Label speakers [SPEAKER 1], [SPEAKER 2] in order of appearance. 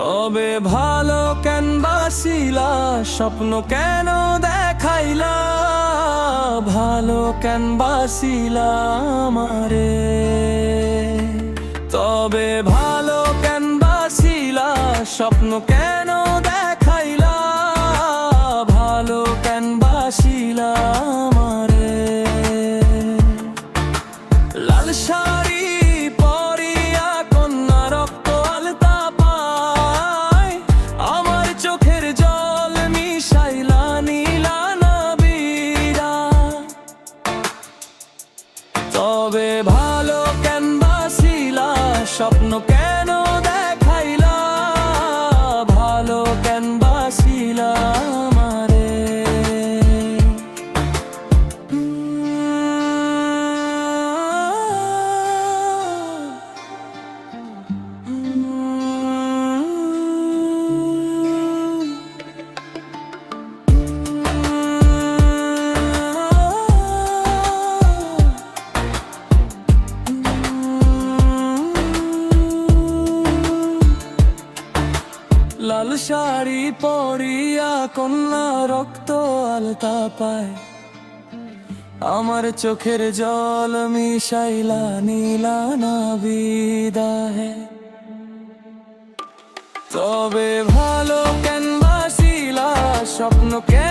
[SPEAKER 1] তবে ভালো কেন বাসিলা, স্বপ্ন কেন দেখাইলা, ভালো কেন বাসিলা আমারে। তবে ভালো কেন বাসিলা, স্বপ্ন কেন দেখাইলা, ভালো কেন বাসিলা আমারে। লাল শাড়ি পরিয়া কন্যা রক্ত আলতা পায়, আমার চোখের জল মিশাইলা নীলা নবীরা। তবে ভালো কেন বাসিলা, স্বপ্ন কেন দেখাইলা, ভালো কেন বাসিলা আমারে। লাল শাড়ি পরিয়া কন্যা রক্ত আলতা পায়, আমার চোখের জল মিশাইলা নীলা নাবিদা হে। তবে ভালো কেন বাসিলা, স্বপ্ন কেন